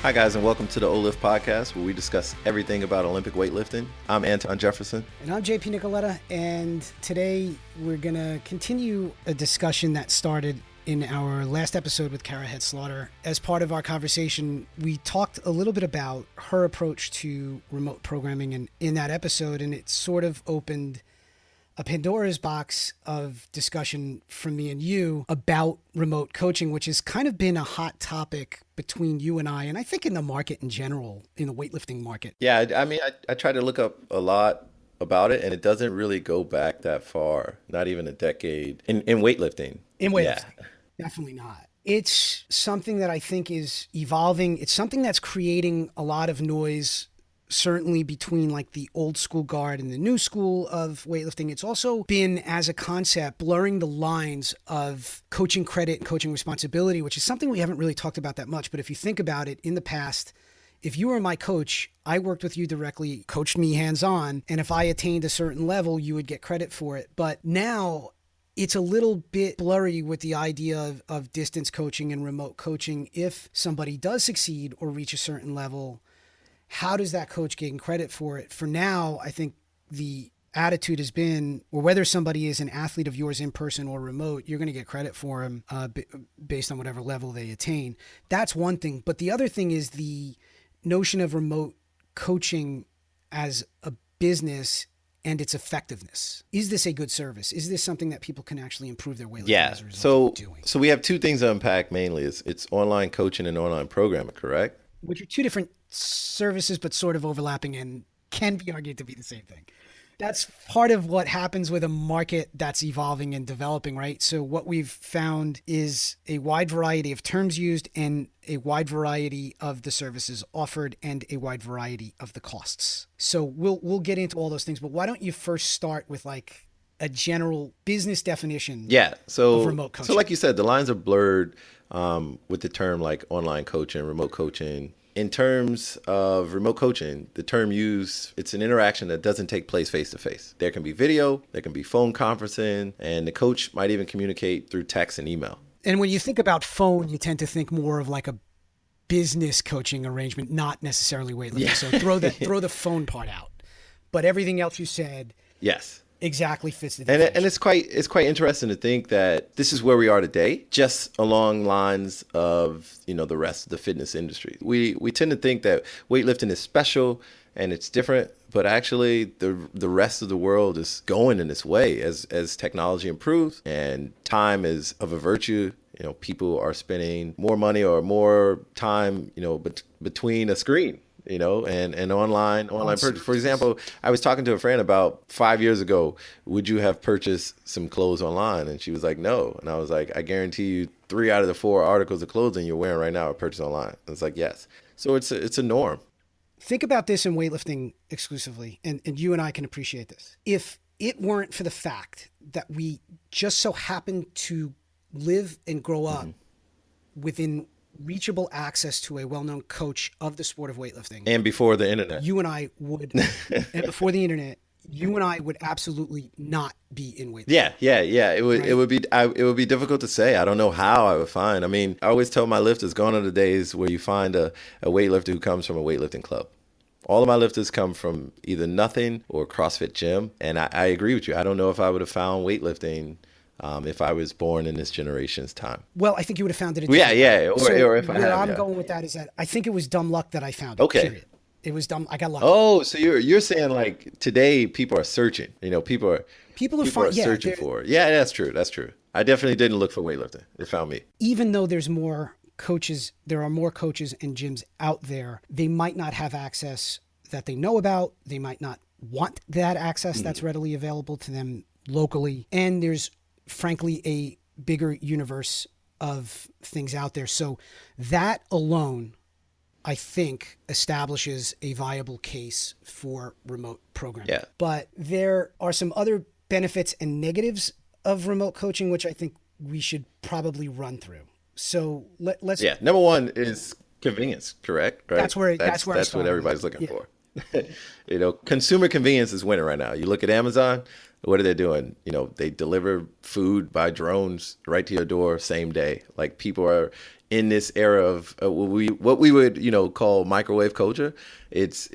Hi guys, and welcome to the OLIFT podcast, where we discuss everything about Olympic weightlifting. I'm Anton Jefferson. And I'm JP Nicoletta, and today we're going to continue a discussion that started in our last episode with Kara Head-Slaughter. As part of our conversation, we talked a little bit about her approach to remote programming and in that episode, and it sort of opened a Pandora's box of discussion from me and you about remote coaching, which has kind of been a hot topic between you and I think in the market in general, in the weightlifting market. Yeah, I tried to look up a lot about it, and it doesn't really go back that far, not even a decade in weightlifting. In weightlifting, definitely not. It's something that I think is evolving. It's something that's creating a lot of noise, certainly between like the old school guard and the new school of weightlifting. It's also been, as a concept, blurring the lines of coaching credit and coaching responsibility, which is something we haven't really talked about that much. But if you think about it, in the past, if you were my coach, I worked with you directly, coached me hands-on, and if I attained a certain level, you would get credit for it. But now it's a little bit blurry with the idea of distance coaching and remote coaching. If somebody does succeed or reach a certain level, how does that coach gain credit for it? For now, I think the attitude has been, or whether somebody is an athlete of yours in person or remote, you're going to get credit for them based on whatever level they attain. That's one thing. But the other thing is the notion of remote coaching as a business and its effectiveness. Is this a good service? Is this something that people can actually improve their weightlifting as a result of doing? So we have two things to unpack mainly. It's online coaching and online programming, correct? Which are two different services, but sort of overlapping and can be argued to be the same thing. That's part of what happens with a market that's evolving and developing, right? So what we've found is a wide variety of terms used and a wide variety of the services offered and a wide variety of the costs. So we'll get into all those things, but why don't you first start with like a general business definition of remote coaching? So like you said, the lines are blurred with the term like online coaching, remote coaching. In terms of remote coaching, the term used, it's an interaction that doesn't take place face-to-face. There can be video, there can be phone conferencing, and the coach might even communicate through text and email. And when you think about phone, you tend to think more of like a business coaching arrangement, not necessarily weightlifting. Yeah. So throw the phone part out. But everything else you said, yes, exactly fits the definition. And it's quite interesting to think that this is where we are today, just along lines of, the rest of the fitness industry. We tend to think that weightlifting is special and it's different, but actually the rest of the world is going in this way as technology improves and time is of a virtue. People are spending more money or more time, between a screen. And online purchase. For example, I was talking to a friend about 5 years ago, would you have purchased some clothes online? And she was like, no. And I was like, I guarantee you 3 out of the 4 articles of clothing you're wearing right now are purchased online. And it's like, yes. So it's a norm. Think about this in weightlifting exclusively, and you and I can appreciate this. If it weren't for the fact that we just so happen to live and grow up within reachable access to a well-known coach of the sport of weightlifting. And before the internet. And before the internet, you and I would absolutely not be in weightlifting. Yeah. It would be difficult to say. I don't know how I would find. I always tell my lifters, gone are the days where you find a weightlifter who comes from a weightlifting club. All of my lifters come from either nothing or CrossFit gym. And I agree with you. I don't know if I would have found weightlifting if I was born in this generation's time. Well, I think you would have found it. Or if I had. Where I'm going with that is that I think it was dumb luck that I found it. Okay. Period. It was dumb. I got lucky. Oh, so you're saying like today people are searching. People are searching for it. Yeah, that's true. I definitely didn't look for weightlifting. It found me. Even though there are more coaches and gyms out there, they might not have access that they know about. They might not want that access that's readily available to them locally. And there's frankly a bigger universe of things out there. So that alone, I think, establishes a viable case for remote programming. Yeah. But there are some other benefits and negatives of remote coaching, which I think we should probably run through. So let's. Yeah. Number one is convenience, correct? Right? That's what everybody's looking for. Consumer convenience is winning right now. You look at Amazon. What are they doing? They deliver food by drones right to your door same day. Like people are in this era of what we would, call microwave culture. It's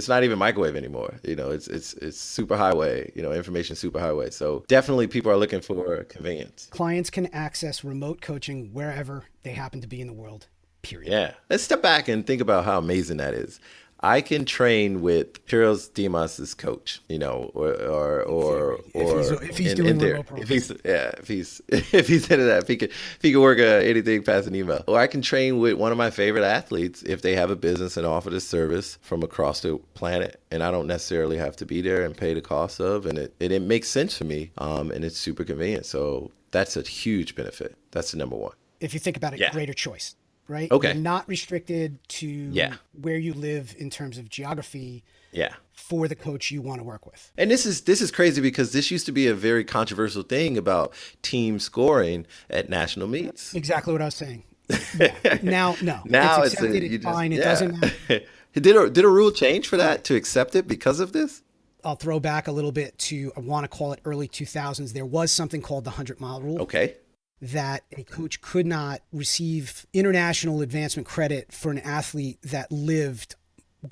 not even microwave anymore. It's super highway, information super highway. So definitely people are looking for convenience. Clients can access remote coaching wherever they happen to be in the world, period. Yeah. Let's step back and think about how amazing that is. I can train with Kyrios Demas's coach, or if he's doing remote programs. if he's into that, if he can work anything past an email. Or I can train with one of my favorite athletes if they have a business and offer this service from across the planet, and I don't necessarily have to be there and pay the cost of, and it makes sense for me, and it's super convenient. So that's a huge benefit. That's the number one. If you think about it, greater choice. Right? Okay. You're not restricted to where you live in terms of geography for the coach you want to work with. And this is crazy because this used to be a very controversial thing about team scoring at national meets. Exactly what I was saying. Now, no. Now it's accepted, it's fine. It doesn't matter. Did a rule change for that to accept it because of this? I'll throw back a little bit to, I want to call it early 2000s. There was something called the 100-mile rule. Okay. That a coach could not receive international advancement credit for an athlete that lived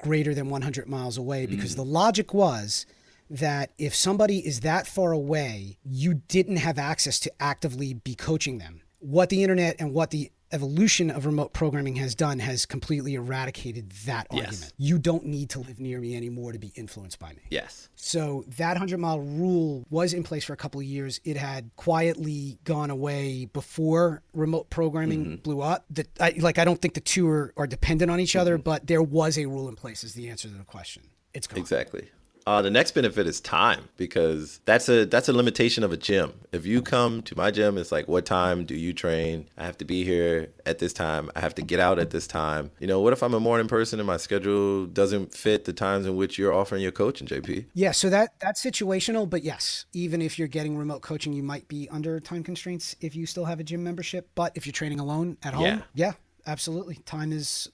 greater than 100 miles away, because the logic was that if somebody is that far away, you didn't have access to actively be coaching them. What the internet and what the evolution of remote programming has done has completely eradicated that argument. You don't need to live near me anymore to be influenced by me. Yes. So that 100-mile rule was in place for a couple of years. It had quietly gone away before remote programming blew up. I don't think the two are dependent on each other, but there was a rule in place is the answer to the question. It's gone. Exactly. The next benefit is time, because that's a limitation of a gym. If you come to my gym, it's like, what time do you train? I have to be here at this time. I have to get out at this time. What if I'm a morning person and my schedule doesn't fit the times in which you're offering your coaching, JP? Yeah, so that's situational, but yes, even if you're getting remote coaching, you might be under time constraints if you still have a gym membership. But if you're training alone at home, yeah, absolutely. Time is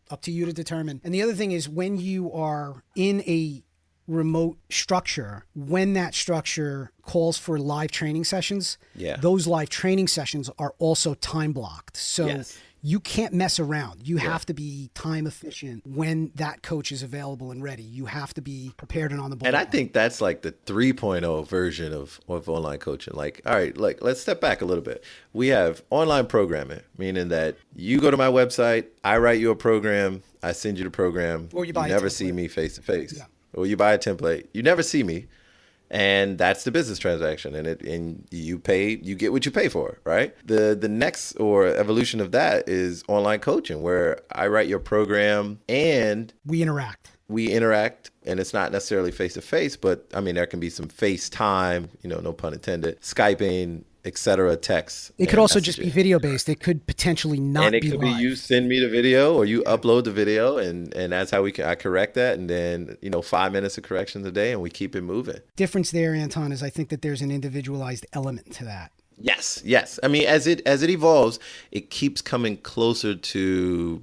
up to you to determine. And the other thing is, when you are in a remote structure, when that structure calls for live training sessions, those live training sessions are also time blocked. So you can't mess around. You have to be time efficient when that coach is available and ready. You have to be prepared and on the ball. And I think that's like the 3.0 version of online coaching. Like, all right, let's step back a little bit. We have online programming, meaning that you go to my website, I write you a program, I send you the program, or you never see me face to face. Yeah. Or you buy a template, you never see me, and that's the business transaction, and you get what you pay for, right? The next or evolution of that is online coaching, where I write your program and we interact, and it's not necessarily face to face, but I mean there can be some FaceTime, no pun intended, Skyping, etc., text. It could also just be video based. It could potentially not be live. And it could be you send me the video or you upload the video, and that's how I correct that. And then, 5 minutes of corrections a day, and we keep it moving. Difference there, Anton, is I think that there's an individualized element to that. Yes. I mean, as it evolves, it keeps coming closer to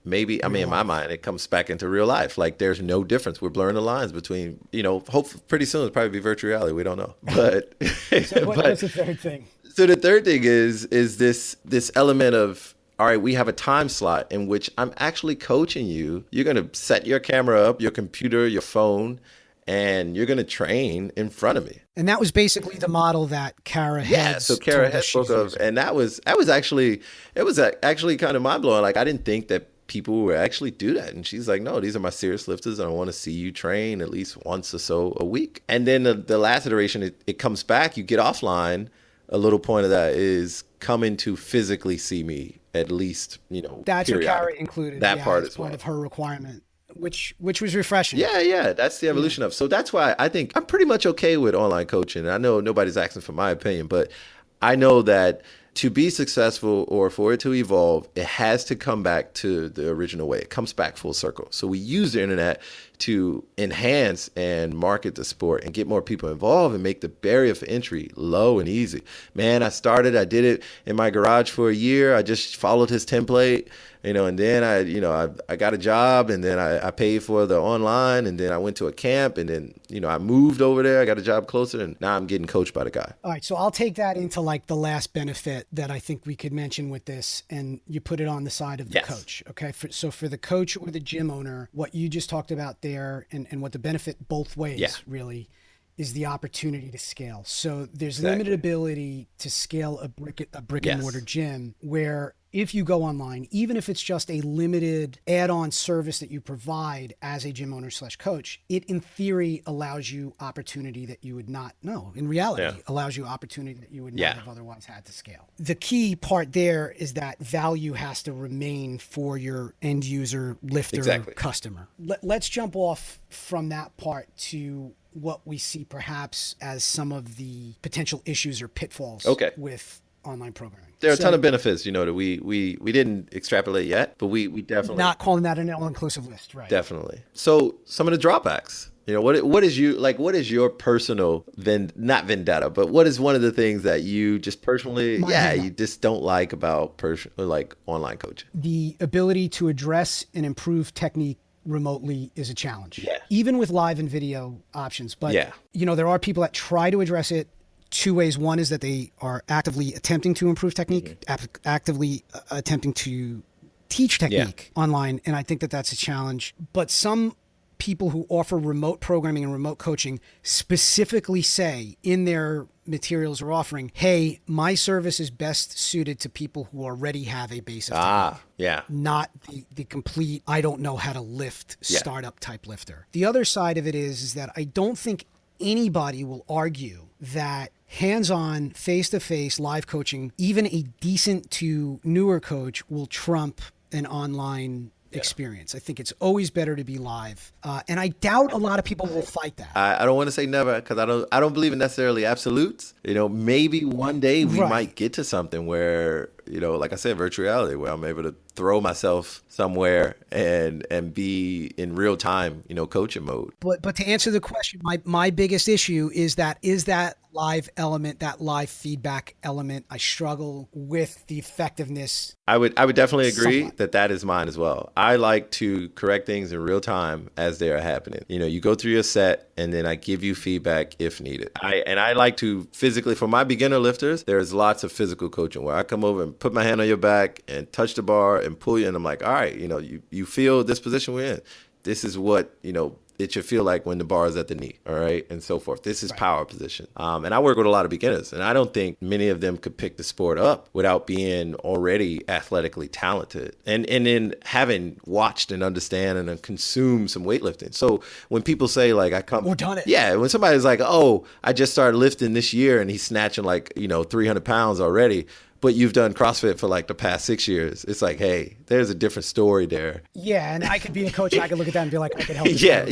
in my mind, it comes back into real life. Like there's no difference. We're blurring the lines between, hopefully pretty soon it'll probably be virtual reality. We don't know. But what's the third thing? So the third thing is this element of, all right, we have a time slot in which I'm actually coaching you. You're going to set your camera up, your computer, your phone, and you're going to train in front of me. And that was basically the model that Kara Head spoke of. And that was actually kind of mind blowing. Like I didn't think that people would actually do that. And she's like, no, these are my serious lifters, and I want to see you train at least once or so a week. And then the last iteration, it comes back, you get offline. A little point of that is coming to physically see me at least, That's what Kara included. That part as well. Part of her requirement, which was refreshing. Yeah. That's the evolution of. So that's why I think I'm pretty much okay with online coaching. I know nobody's asking for my opinion, but I know that to be successful or for it to evolve, it has to come back to the original way. It comes back full circle. So we use the internet to enhance and market the sport and get more people involved and make the barrier for entry low and easy. Man, I did it in my garage for a year. I just followed his template, and then I got a job, and then I paid for the online, and then I went to a camp, and then, I moved over there. I got a job closer, and now I'm getting coached by the guy. All right. So I'll take that into like the last benefit that I think we could mention with this, and you put it on the side of the coach. Okay. So for the coach or the gym owner, what you just talked about there, and what the benefit both ways really is the opportunity to scale. So there's limited ability to scale a brick and mortar gym, where if you go online, even if it's just a limited add-on service that you provide as a gym owner / coach, it in theory allows you opportunity that you would not know. In reality, allows you opportunity that you would not have otherwise had to scale. The key part there is that value has to remain for your end user lifter customer. Let's jump off from that part to what we see perhaps as some of the potential issues or pitfalls with online programming. There are a ton of benefits, that we didn't extrapolate yet, but we definitely not calling that an all-inclusive list, right? Definitely. So some of the drawbacks. What is your personal not vendetta, but what is one of the things that you just personally you just don't like about online coaching? The ability to address and improve technique remotely is a challenge. Even with live and video options. But there are people that try to address it two ways. One is that they are actively attempting to improve technique, actively attempting to teach technique online. And I think that that's a challenge. But some people who offer remote programming and remote coaching specifically say in their materials or offering, hey, my service is best suited to people who already have a base of technique. Not the complete, I don't know how to lift startup type lifter. The other side of it is that I don't think anybody will argue that hands-on, face-to-face live coaching, even a decent to newer coach, will trump an online experience. I think it's always better to be live. And I doubt a lot of people will fight that. I don't want to say never, because I don't believe in necessarily absolutes. Maybe one day we might get to something where, like I said, virtual reality, where I'm able to throw myself somewhere and be in real time, coaching mode. But to answer the question, my biggest issue is that live element, that live feedback element. I struggle with the effectiveness. I would definitely agree that is mine as well. I like to correct things in real time as they are happening. You go through your set, and then I give you feedback if needed. I like to physically, for my beginner lifters, there's lots of physical coaching where I come over and put my hand on your back and touch the bar and pull you, and I'm like, all right, you feel this position we're in. This is what, it should feel like when the bar is at the knee, all right, and so forth. This is power position. And I work with a lot of beginners, and I don't think many of them could pick the sport up without being already athletically talented and then having watched and understand and consumed some weightlifting. So when people say or done it. Yeah, when somebody's like, oh, I just started lifting this year and he's snatching 300 pounds already, but you've done CrossFit for the past 6 years. It's like, hey, there's a different story there. Yeah, and I could be a coach and I could look at that and be like, I could help. Yeah.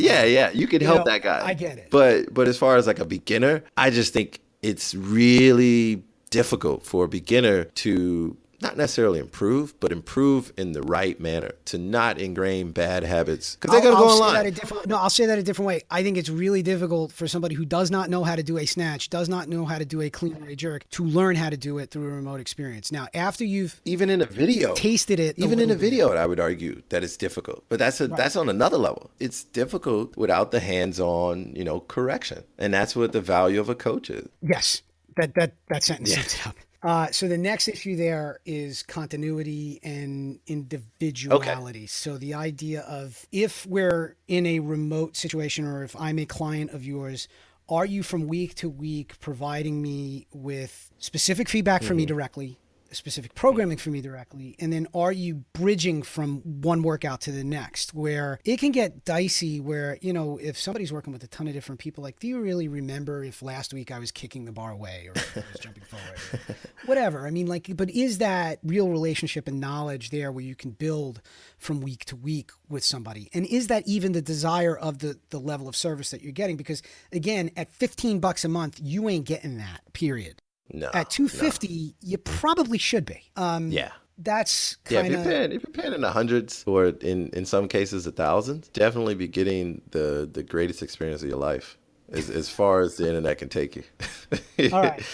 You could help that guy. I get it. But as far as a beginner, I just think it's really difficult for a beginner to not necessarily improve, but improve in the right manner, to not ingrain bad habits, because they're going to go online. I'll say that a different way. I think it's really difficult for somebody who does not know how to do a snatch, does not know how to do a clean or a jerk, to learn how to do it through a remote experience. Now, after you've even in a video tasted it, even in a video, I would argue that it's difficult. But that's on another level. It's difficult without the hands-on, correction, and that's what the value of a coach is. Yes, that sentence sums it up. So the next issue there is continuity and individuality. Okay. So the idea of, if we're in a remote situation, or if I'm a client of yours, are you from week to week providing me with specific feedback from me directly, specific programming for me directly, and then are you bridging from one workout to the next, where it can get dicey, where, if somebody's working with a ton of different people, do you really remember if last week I was kicking the bar away, or if I was jumping forward, or whatever. I mean, but is that real relationship and knowledge there where you can build from week to week with somebody? And is that even the desire of the level of service that you're getting? Because again, at $15 a month, you ain't getting that, period. No. At $250, you probably should be. That's kind of... if you're paying in the hundreds, or in some cases the thousands, definitely be getting the greatest experience of your life, as far as the internet can take you. All right.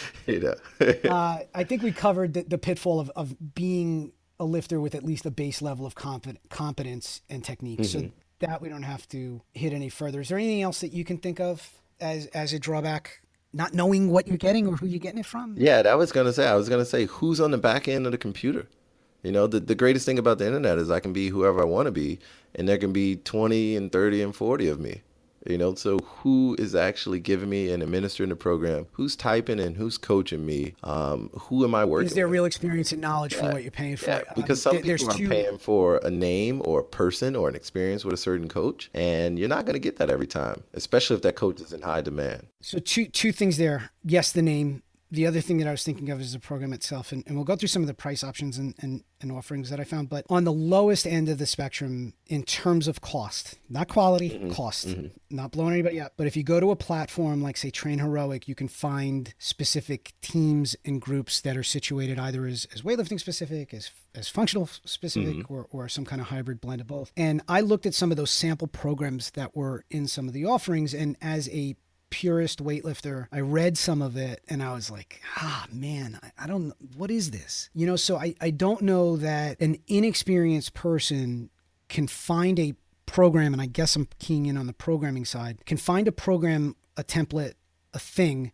I think we covered the pitfall of being a lifter with at least a base level of competence and technique. So that we don't have to hit any further. Is there anything else that you can think of as a drawback? Not knowing what you're getting or who you're getting it from? Yeah, I was going to say, who's on the back end of the computer? The greatest thing about the internet is I can be whoever I want to be, and there can be 20 and 30 and 40 of me. So who is actually giving me and administering the program? Who's typing and who's coaching me? Who am I working with? Is there real experience and knowledge for what you're paying for? Yeah, because some people are paying for a name or a person or an experience with a certain coach, and you're not going to get that every time, especially if that coach is in high demand. So two things there. Yes, the name. The other thing that I was thinking of is the program itself, and we'll go through some of the price options and offerings that I found. But on the lowest end of the spectrum, in terms of cost, not quality, cost, not blowing anybody up. But if you go to a platform like, say, Train Heroic, you can find specific teams and groups that are situated either as weightlifting specific, as functional specific, or some kind of hybrid blend of both. And I looked at some of those sample programs that were in some of the offerings, and as a purist weightlifter, I read some of it and I was like, man, I don't, what is this? So I don't know that an inexperienced person can find a program, and I guess I'm keying in on the programming side, can find a program, a template, a thing,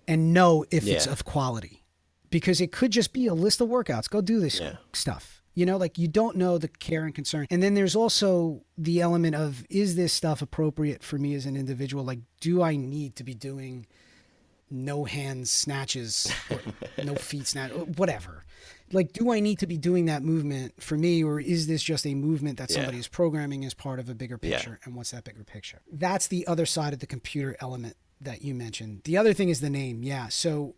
and know if it's of quality. Because it could just be a list of workouts. Go do this stuff. You don't know the care and concern. And then there's also the element of, is this stuff appropriate for me as an individual? Like, do I need to be doing no hands snatches, or no feet snatch, or whatever? Like, do I need to be doing that movement for me, or is this just a movement that somebody is programming as part of a bigger picture? And what's that bigger picture? That's the other side of the computer element that you mentioned. The other thing is the name. Yeah. So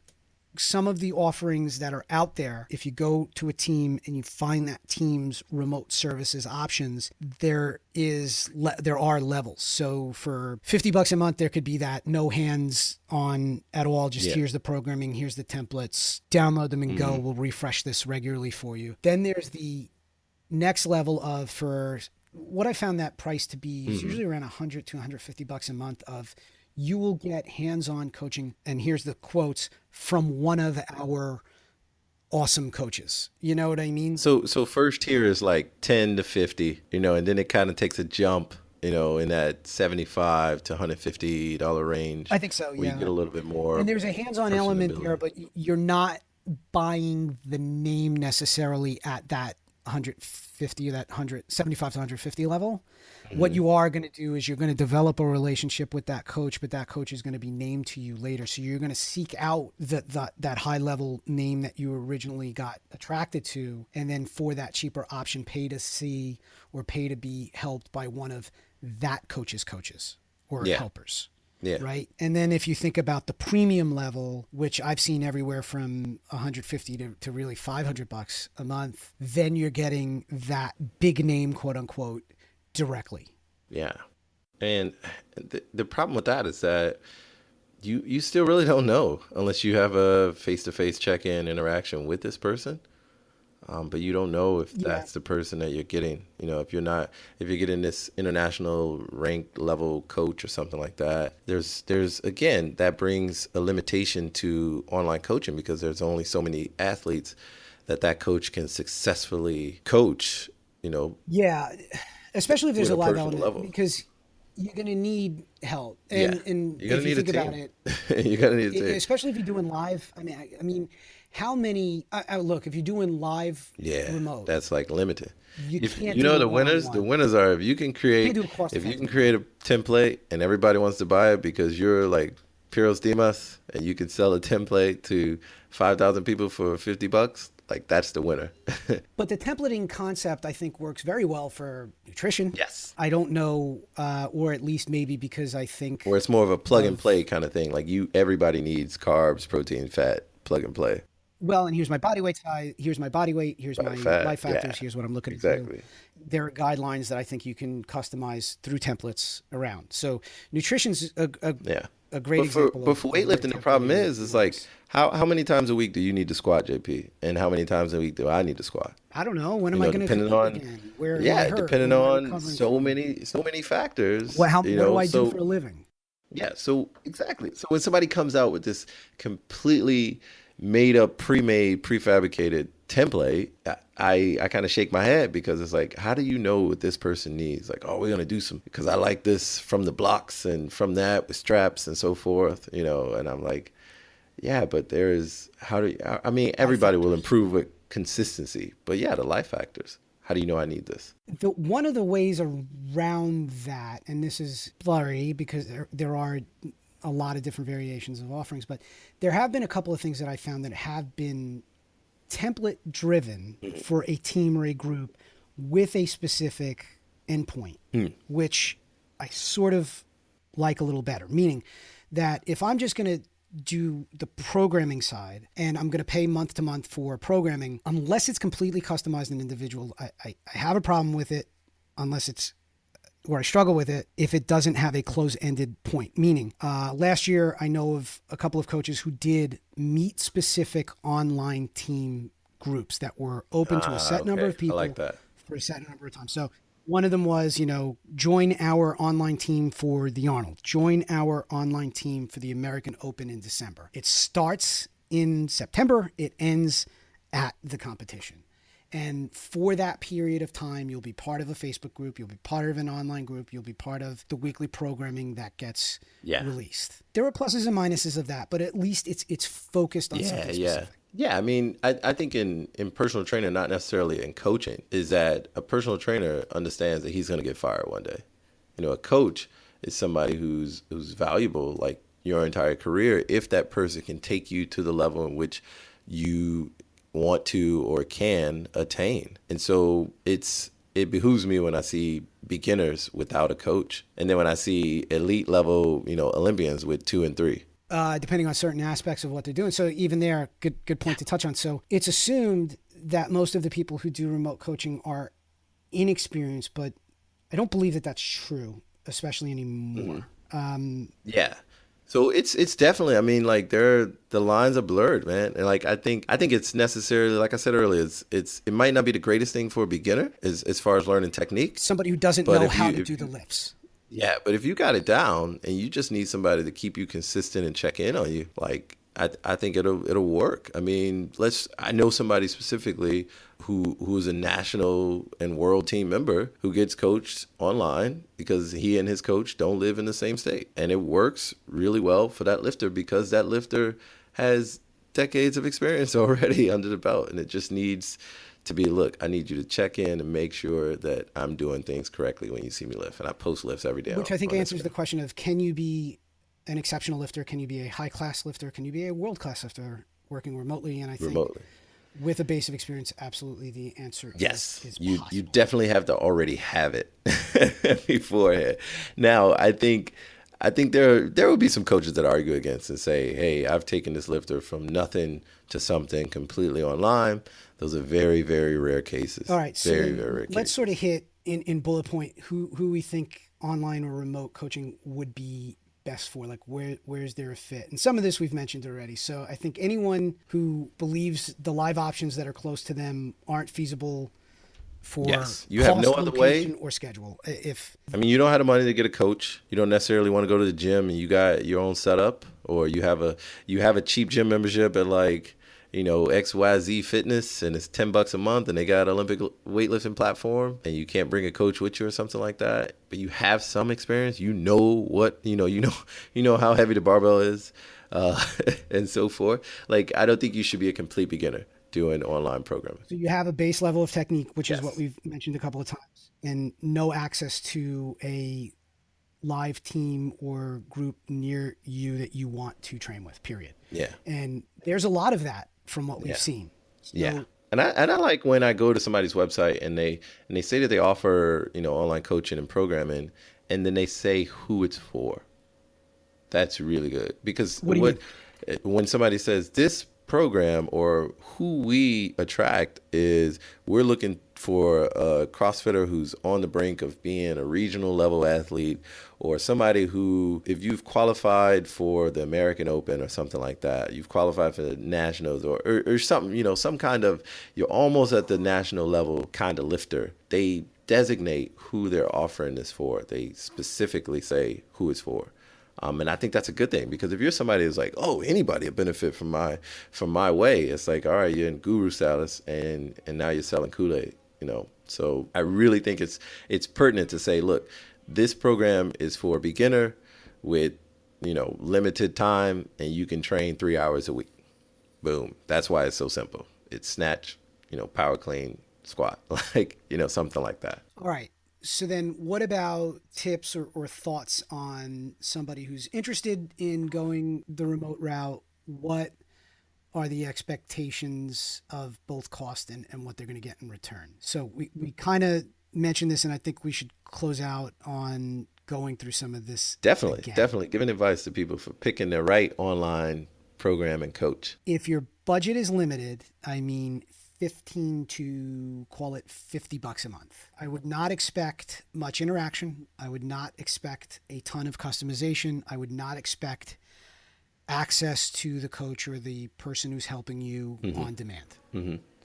some of the offerings that are out there, if you go to a team and you find that team's remote services options, there are levels. So for $50 a month, there could be that no hands on at all. Just here's the programming, here's the templates, download them and go. We'll refresh this regularly for you. Then there's the next level of, for what I found that price to be, is usually around $100 to $150 a month of, you will get hands-on coaching, and here's the quotes, from one of our awesome coaches. You know what I mean? So first tier is like 10 to 50, and then it kind of takes a jump, in that $75 to $150 range. I think so, yeah. Where you get a little bit more. And there's a hands-on element there, but you're not buying the name necessarily at that 150 or that 175 to 150 level. What you are going to do is you're going to develop a relationship with that coach, but that coach is going to be named to you later. So you're going to seek out that high level name that you originally got attracted to. And then for that cheaper option, pay to see or pay to be helped by one of that coach's coaches or helpers. Yeah. Right. And then if you think about the premium level, which I've seen everywhere from 150 to really $500 a month, then you're getting that big name, quote unquote, directly. Yeah. And the problem with that is that you still really don't know unless you have a face-to-face check-in interaction with this person. But you don't know if that's the person that you're getting. If you're getting this international ranked level coach or something like that, there's again, that brings a limitation to online coaching, because there's only so many athletes that coach can successfully coach, Yeah. Especially if there's a live element, level. Because you're going to need help. And you're going to need think a team. About it, you're going to need a team. Especially if you're doing live. I mean, how many, look, if you're doing live remote. That's like limited. You can't the winners? The winners are if you can create a template and everybody wants to buy it because you're like Piros Dimas and you can sell a template to 5,000 people for $50. Like, that's the winner. But the templating concept, I think, works very well for nutrition. Yes. I don't know, or at least maybe because I think... Or it's more of a plug-and-play kind of thing. Like, everybody needs carbs, protein, fat, plug-and-play. Well, and here's my body weight size, here's my body weight, here's my life factors, here's what I'm looking to do. There are guidelines that I think you can customize through templates around. So nutrition's a great example. But for weightlifting, the problem is like, how many times a week do you need to squat, JP? And how many times a week do I need to squat? I don't know. When am I going to depending on again? Depending on so many factors. Well, what do I do for a living? Yeah, so exactly. So when somebody comes out with this completely made up, pre-made, prefabricated template, I kind of shake my head because it's like, how do you know what this person needs? Like, oh, we're going to do some, because I like this from the blocks and from that with straps and so forth, and I'm like, yeah, but I mean, Life everybody will factors. improve with consistency, but yeah, the life factors. How do you know I need this? One of the ways around that, and this is blurry because there are a lot of different variations of offerings, but there have been a couple of things that I found that have been template driven for a team or a group with a specific endpoint, which I sort of like a little better. Meaning that if I'm just going to do the programming side and I'm going to pay month to month for programming, unless it's completely customized and individual, I have a problem with it unless it's where I struggle with it if it doesn't have a close-ended point. Meaning, last year I know of a couple of coaches who did meet-specific online team groups that were open to a set number Okay. of I like people that. for a set number of times. So one of them was, join our online team for the Arnold, join our online team for the American Open in December. It starts in September, it ends at the competition. And for that period of time, you'll be part of a Facebook group, you'll be part of an online group, you'll be part of the weekly programming that gets Yeah. released. There are pluses and minuses of that, but at least it's focused on Yeah, something yeah. specific. Yeah, I mean, I think in personal training, not necessarily in coaching, is that a personal trainer understands that he's going to get fired one day. A coach is somebody who's valuable, like your entire career, if that person can take you to the level in which you want to or can attain. And so it behooves me when I see beginners without a coach, and then when I see elite level, Olympians with 2 and 3. Depending on certain aspects of what they're doing. So even there, good point to touch on. So it's assumed that most of the people who do remote coaching are inexperienced, but I don't believe that that's true, especially anymore. Yeah. So it's definitely, I mean, like the lines are blurred, man. And like I think it's necessarily, like I said earlier, it might not be the greatest thing for a beginner as far as learning technique, Somebody who doesn't but know if how you to if do the you lifts. yeah, but if you got it down and you just need somebody to keep you consistent and check in on you, like I think it'll work. I mean, I know somebody specifically who's a national and world team member who gets coached online because he and his coach don't live in the same state. And it works really well for that lifter because that lifter has decades of experience already under the belt, and it just needs to be, look, I need you to check in and make sure that I'm doing things correctly when you see me lift. And I post lifts every day Which I think on answers the Instagram question of, can you be an exceptional lifter? Can you be a high class lifter? Can you be a world class lifter working remotely? And I think remotely. with a base of experience, absolutely the answer is Yes, is you possible. definitely have to already have it beforehand. Now, I think there will be some coaches that argue against and say, "Hey, I've taken this lifter from nothing to something completely online." Those are very, very rare All cases. right, Very, so very rare let's sort of cases. hit in bullet point who we think online or remote coaching would be best for. Like where's there a fit? And some of this we've mentioned already. So I think anyone who believes the live options that are close to them aren't feasible for Yes, you have no cost, other way. location, or schedule. If I mean, you don't have the money to get a coach. You don't necessarily want to go to the gym and you got your own setup, or you have a cheap gym membership at like, XYZ Fitness and it's $10 a month and they got Olympic weightlifting platform and you can't bring a coach with you or something like that. But you have some experience. You know how heavy the barbell is, uh, and so forth. Like, I don't think you should be a complete beginner doing online programming. so you have a base level of technique, which is what Yes. we've mentioned a couple of times, and no access to a live team or group near you that you want to train with, period. Yeah. And there's a lot of that from what we've Yeah. seen. Yeah. So And I like when I go to somebody's website and they say that they offer, online coaching and programming, and then they say who it's for. That's really good because what do you mean? when somebody says this program or who we attract is, we're looking for a CrossFitter who's on the brink of being a regional level athlete, or somebody who, if you've qualified for the American Open or something like that, you've qualified for the nationals, or something, some kind of, you're almost at the national level kind of lifter. They designate who they're offering this for. They specifically say who it's for. And I think that's a good thing, because if you're somebody who's like, oh, anybody will benefit from my way, it's like, all right, you're in guru status, and now you're selling Kool-Aid, you know. So I really think it's pertinent to say, look, this program is for a beginner with, you know, limited time, and you can train 3 hours a week. Boom. That's why it's so simple. It's snatch, you know, power clean, squat, like, you know, something like that. All right. So then what about tips or thoughts on somebody who's interested in going the remote route? What are the expectations of both cost and what they're going to get in return? So we kind of mentioned this, and I think we should close out on going through some of this Definitely, again. definitely giving advice to people for picking the right online program and coach. If your budget is limited, I mean 15 to call it $50 a month. I would not expect much interaction. I would not expect a ton of customization. I would not expect access to the coach or the person who's helping you on demand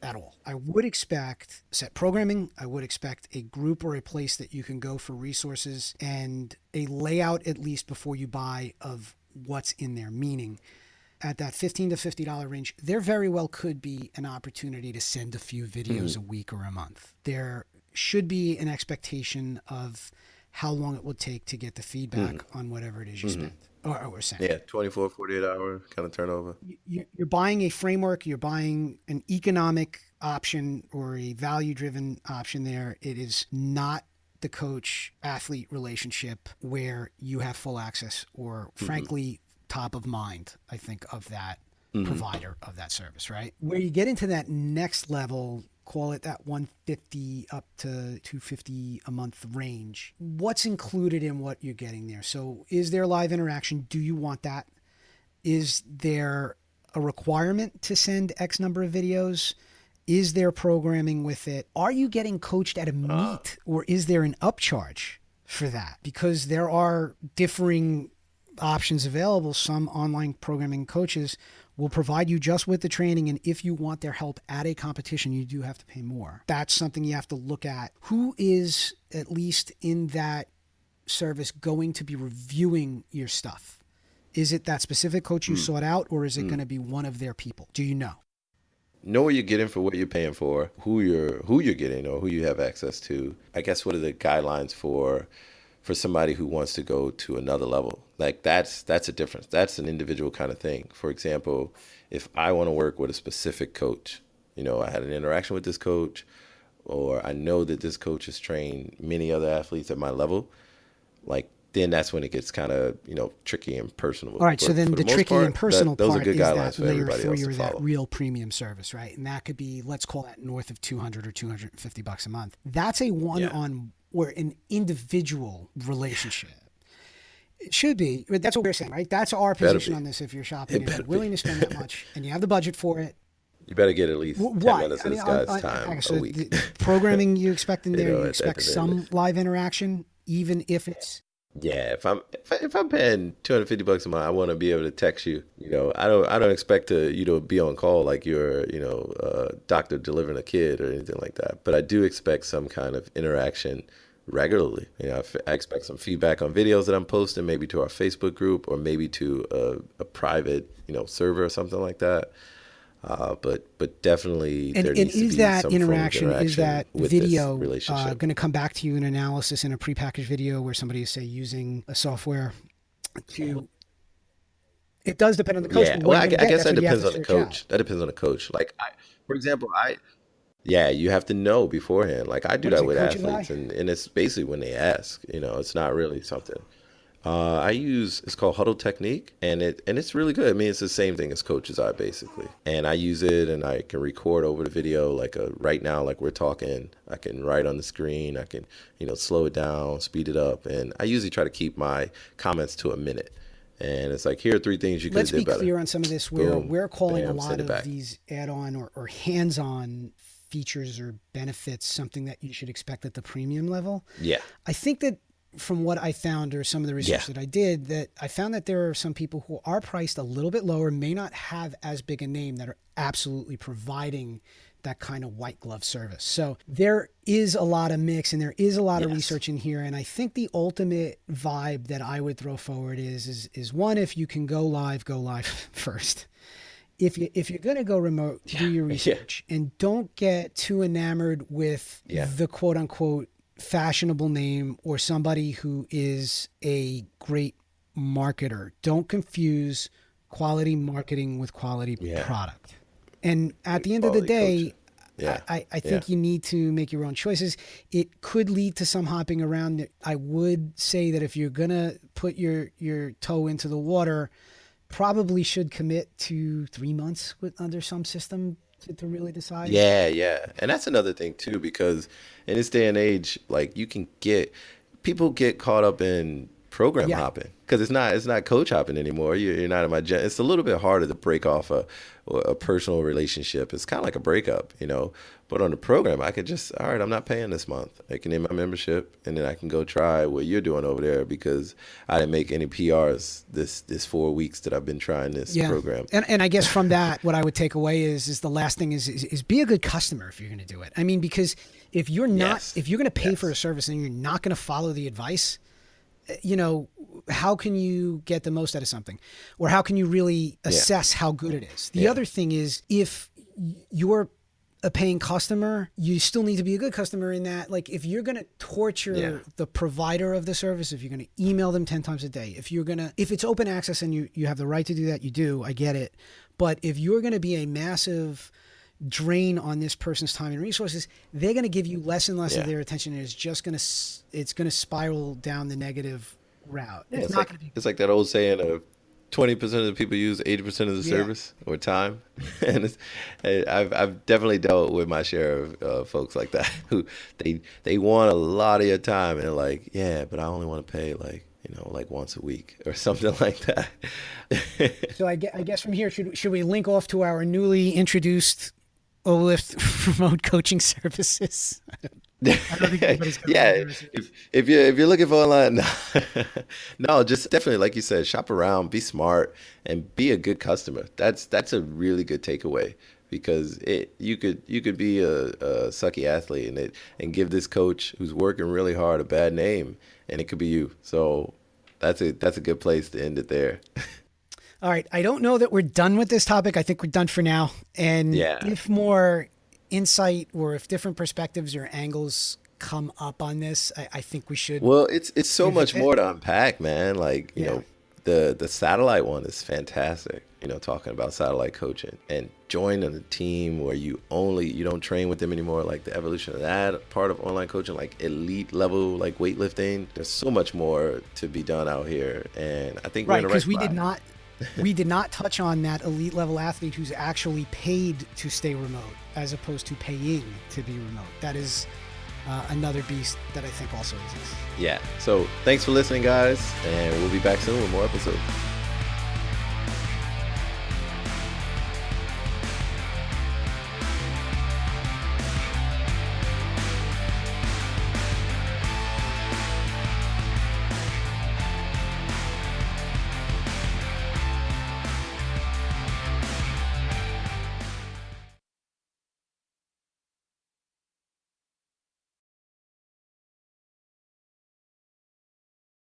at all. I would expect set programming. I would expect a group or a place that you can go for resources, and a layout, at least before you buy, of what's in there. Meaning, at that $15 to $50 range, there very well could be an opportunity to send a few videos a week or a month. There should be an expectation of how long it will take to get the feedback on whatever it is you spend or send. Yeah, 24, 48 hour kind of turnover. You're buying a framework, you're buying an economic option or a value-driven option there. It is not the coach-athlete relationship where you have full access or, frankly, top of mind, I think, of that provider of that service, right? Where you get into that next level, call it that 150 up to 250 a month range. What's included in what you're getting there? So is there live interaction? Do you want that? Is there a requirement to send X number of videos? Is there programming with it? Are you getting coached at a meet, or is there an upcharge for that? Because there are differing options available. Some online programming coaches will provide you just with the training, and if you want their help at a competition, you do have to pay more. That's something you have to look at. Who is, at least in that service, going to be reviewing your stuff? Is it that specific coach you sought out, or is it going to be one of their people? Do you know? Know what you're getting for what you're paying for, who you're getting, or who you have access to. I guess, what are the guidelines for somebody who wants to go to another level? Like, that's a difference. That's an individual kind of thing. For example, if I want to work with a specific coach, you know, I had an interaction with this coach, or I know that this coach has trained many other athletes at my level, like, then that's when it gets kind of, you know, tricky and personal. All right, so then the tricky and personal those part are good is guidelines that for layer everybody else 3 to or that follow. real premium service, right? And that could be, let's call that north of 200 or $250 a month. That's a one-on or an individual relationship. It should be. That's what we're saying, right? That's our position on this. If you're shopping and you're willing to spend that much and you have the budget for it, you better get at least 10 minutes of this guy's time a week. The programming you expect in there, You know, you expect some live interaction, even if it's... Yeah, if I'm paying $250 a month, I want to be able to text you. You know, I don't expect you to be on call like you're, you know, a doctor delivering a kid or anything like that. But I do expect some kind of interaction regularly. You know, I expect some feedback on videos that I'm posting, maybe to our Facebook group, or maybe to a private, you know, server or something like that. But definitely there needs to be some interaction, form of interaction. Is that with video this going to come back to you in analysis in a prepackaged video where somebody is, say, using a software to... It does depend on the coach. Yeah, well, I guess that depends on the coach. That depends on the coach. Like, for example, yeah, you have to know beforehand. Like, I do that with athletes, and it's basically when they ask. You know, it's not really something. It's called Huddle Technique, and it's really good. I mean, it's the same thing as Coach's Eye, basically. And I use it, and I can record over the video, like right now, like we're talking. I can write on the screen. I can, you know, slow it down, speed it up, and I usually try to keep my comments to a minute. And it's like, here are 3 things you could do better. Let's be clear on some of this. We're calling a lot of back. These add-on or hands-on features or benefits something that you should expect at the premium level. Yeah. I think that from what I found, or some of the research that I did, that I found that there are some people who are priced a little bit lower, may not have as big a name, that are absolutely providing that kind of white glove service. So there is a lot of mix and there is a lot of research in here. And I think the ultimate vibe that I would throw forward is one, if you can go live first. If you're going to go remote, do your research and don't get too enamored with the quote unquote fashionable name or somebody who is a great marketer. Don't confuse quality marketing with quality product. And at the end of the day, I think you need to make your own choices. It could lead to some hopping around. I would say that if you're going to put your toe into the water, probably should commit to 3 months under some system to really decide. Yeah. And that's another thing too, because in this day and age, like people get caught up in program hopping because it's not coach hopping anymore. You're not in my gym. It's a little bit harder to break off a personal relationship. It's kind of like a breakup, but on the program, I could just, all right, I'm not paying this month. I can end my membership and then I can go try what you're doing over there because I didn't make any PRs this 4 weeks that I've been trying this program. And I guess from that, what I would take away is the last thing is be a good customer if you're going to do it. I mean, because if you're not, if you're going to pay for a service and you're not going to follow the advice, how can you get the most out of something? Or how can you really assess how good it is? The other thing is, if you're a paying customer, you still need to be a good customer in that, like, if you're going to torture the provider of the service, if you're going to email them 10 times a day, if it's open access and you have the right to do that, you do, I get it. But if you're going to be a massive drain on this person's time and resources, they're going to give you less and less of their attention, and it's going to spiral down the negative route. It's like that old saying of 20% of the people use 80% of the service or time. And I've definitely dealt with my share of folks like that who they want a lot of your time and they're like, but I only want to pay like once a week or something like that. So I guess from here, should we link off to our newly introduced Weightlifting remote coaching services? I don't think anybody's if you're looking for online, no, just definitely, like you said, shop around, be smart, and be a good customer. That's a really good takeaway, because you could be a sucky athlete and give this coach who's working really hard a bad name, and it could be you. So that's a good place to end it there. All right. I don't know that we're done with this topic. I think we're done for now. And if more insight or if different perspectives or angles come up on this, I think we should. Well, it's so much more to unpack, man. Like, the satellite one is fantastic, talking about satellite coaching and joining a team where you don't train with them anymore. Like the evolution of that part of online coaching, like elite level, like weightlifting. There's so much more to be done out here. And I think we're in the right spot. We did not touch on that elite level athlete who's actually paid to stay remote as opposed to paying to be remote. That is another beast that I think also exists. Yeah. So thanks for listening, guys. And we'll be back soon with more episodes.